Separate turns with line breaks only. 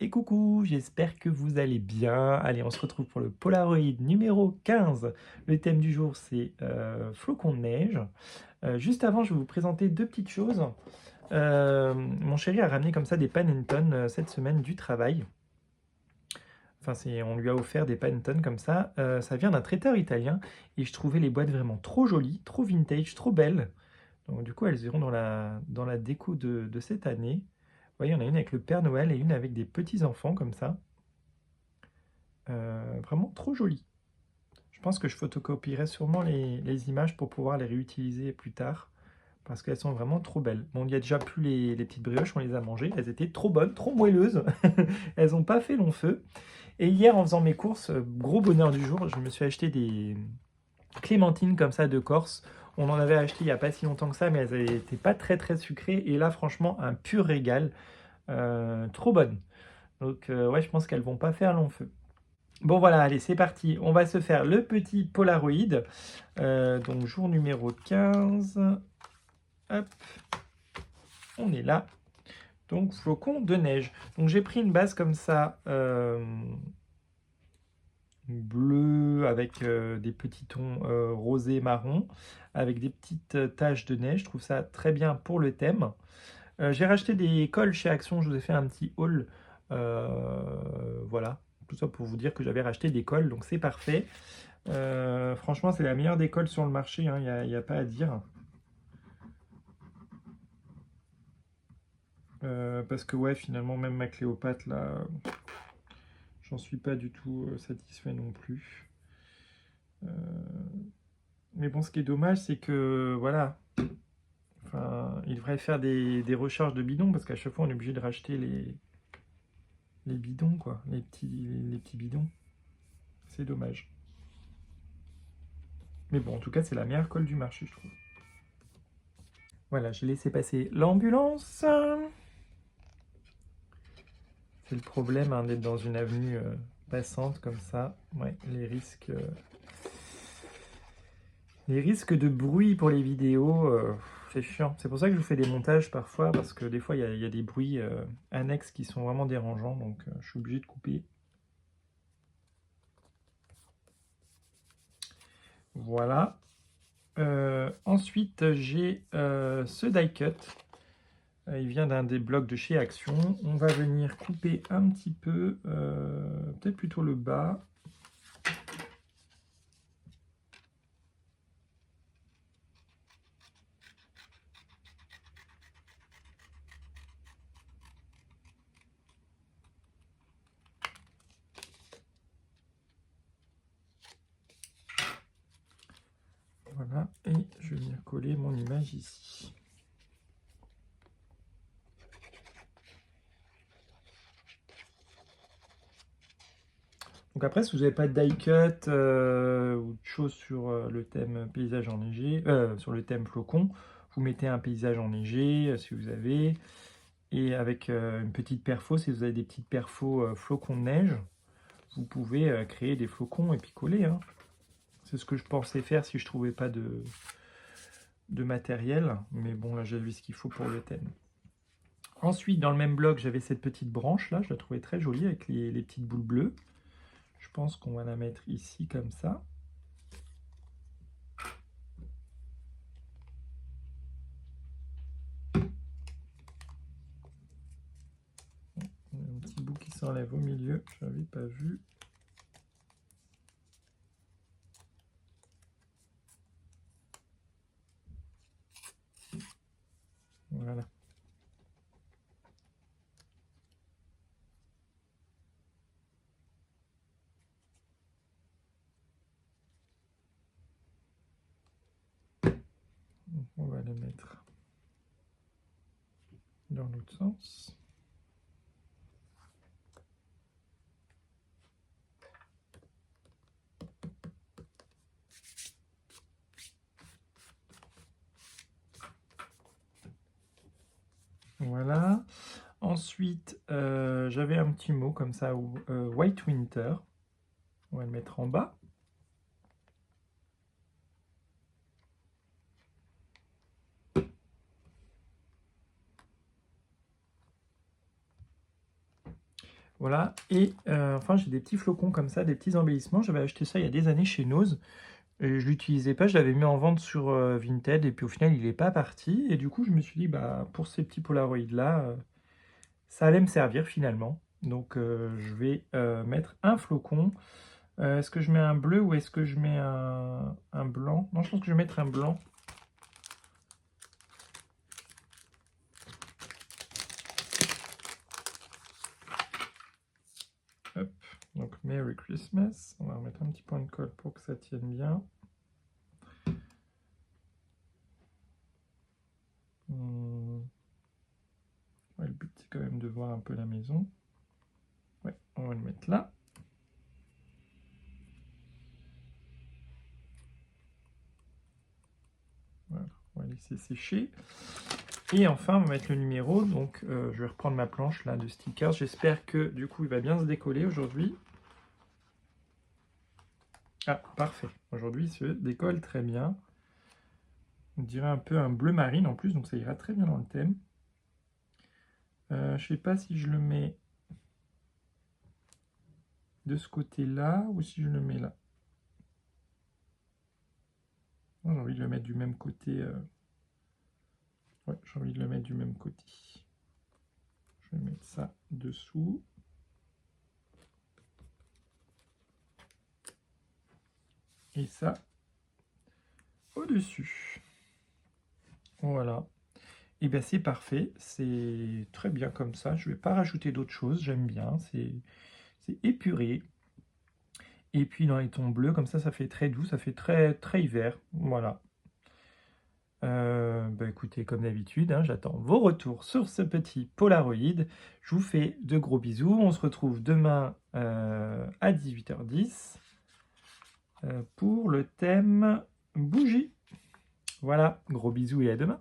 Et coucou, j'espère que vous allez bien. Allez, on se retrouve pour le Polaroid numéro 15. Le thème du jour, c'est flocons de neige. Juste avant, je vais vous présenter deux petites choses. Mon chéri a ramené comme ça des Panettone cette semaine du travail. Enfin, on lui a offert des Panettone comme ça. Ça vient d'un traiteur italien et je trouvais les boîtes vraiment trop jolies, trop vintage, trop belles. Donc du coup, elles iront dans la déco de cette année. Vous voyez, il y en a une avec le Père Noël et une avec des petits-enfants comme ça. Vraiment trop joli. Je pense que je photocopierai sûrement les images pour pouvoir les réutiliser plus tard. Parce qu'elles sont vraiment trop belles. Bon, il n'y a déjà plus les petites brioches, on les a mangées. Elles étaient trop bonnes, trop moelleuses. Elles n'ont pas fait long feu. Et hier, en faisant mes courses, gros bonheur du jour, je me suis acheté des clémentines comme ça de Corse. On en avait acheté il n'y a pas si longtemps que ça, mais elles n'étaient pas très très sucrées. Et là, franchement, un pur régal. Trop bonnes. Donc, ouais, je pense qu'elles vont pas faire long feu. Bon voilà, allez, c'est parti. On va se faire le petit Polaroid. Donc jour numéro 15. Hop, on est là. Donc flocon de neige. Donc j'ai pris une base comme ça, bleu avec des petits tons rosés marron, avec des petites taches de neige. Je trouve ça très bien pour le thème. J'ai racheté des cols chez Action. Je vous ai fait un petit haul. Voilà. Tout ça pour vous dire que j'avais racheté des cols, donc c'est parfait. Franchement, c'est la meilleure des colle sur le marché, il n'y a pas à dire. Parce que ouais, finalement, même ma Cléopâtre, là, j'en suis pas du tout satisfait non plus. Euh, mais bon, ce qui est dommage, c'est que, voilà, enfin, il devrait faire des recharges de bidons, parce qu'à chaque fois, on est obligé de racheter les bidons, quoi, les petits bidons. C'est dommage. Mais bon, en tout cas, c'est la meilleure colle du marché, je trouve. Voilà, j'ai laissé passer l'ambulance. C'est le problème hein, d'être dans une avenue passante comme ça. Ouais, les risques de bruit pour les vidéos, c'est chiant. C'est pour ça que je vous fais des montages parfois, parce que des fois il y a des bruits annexes qui sont vraiment dérangeants, donc je suis obligé de couper. Voilà. Ensuite, j'ai ce die cut. Il vient d'un des blocs de chez Action. On va venir couper un petit peu, peut-être plutôt le bas. Voilà, et je vais venir coller mon image ici. Donc après, si vous n'avez pas de die cut ou de choses sur le thème paysage enneigé, sur le thème flocon, vous mettez un paysage enneigé si vous avez, et avec une petite perfo, si vous avez des petites perfos flocons de neige, vous pouvez créer des flocons et puis coller. Hein. C'est ce que je pensais faire si je trouvais pas de matériel, mais bon là j'ai vu ce qu'il faut pour le thème. Ensuite, dans le même bloc, j'avais cette petite branche là, je la trouvais très jolie avec les petites boules bleues. Je pense qu'on va la mettre ici comme ça. Un petit bout qui s'enlève au milieu, je n'avais pas vu. Voilà. Donc, on va le mettre dans l'autre sens. Voilà. Ensuite, j'avais un petit mot comme ça, White Winter. On va le mettre en bas. Voilà, et enfin j'ai des petits flocons comme ça, des petits embellissements. J'avais acheté ça il y a des années chez Nose, et je l'utilisais pas, je l'avais mis en vente sur Vinted, et puis au final il est pas parti. Et du coup je me suis dit, bah pour ces petits Polaroids là, ça allait me servir finalement. Donc je vais mettre un flocon. Est-ce que je mets un bleu ou est-ce que je mets un blanc? Non, je pense que je vais mettre un blanc. Hop, donc Merry Christmas. On va remettre un petit point de colle pour que ça tienne bien. Ouais, le but c'est quand même de voir un peu la maison. Ouais, on va le mettre là. Voilà, on va laisser sécher. Et enfin, on va mettre le numéro. Donc, je vais reprendre ma planche là de stickers. J'espère que du coup, il va bien se décoller aujourd'hui. Ah, parfait. Aujourd'hui, il se décolle très bien. On dirait un peu un bleu marine en plus, donc ça ira très bien dans le thème. Je ne sais pas si je le mets de ce côté-là ou si je le mets là. J'ai envie de le mettre du même côté. Ouais, j'ai envie de le mettre du même côté. Je vais mettre ça dessous. Et ça au-dessus. Voilà. Et bien c'est parfait, c'est très bien comme ça. Je ne vais pas rajouter d'autres choses, j'aime bien, c'est épuré. Et puis dans les tons bleus, comme ça fait très doux, ça fait très, très hiver. Voilà. Bah écoutez, comme d'habitude, hein, j'attends vos retours sur ce petit Polaroid. Je vous fais de gros bisous. On se retrouve demain à 18h10 pour le thème bougie. Voilà, gros bisous et à demain.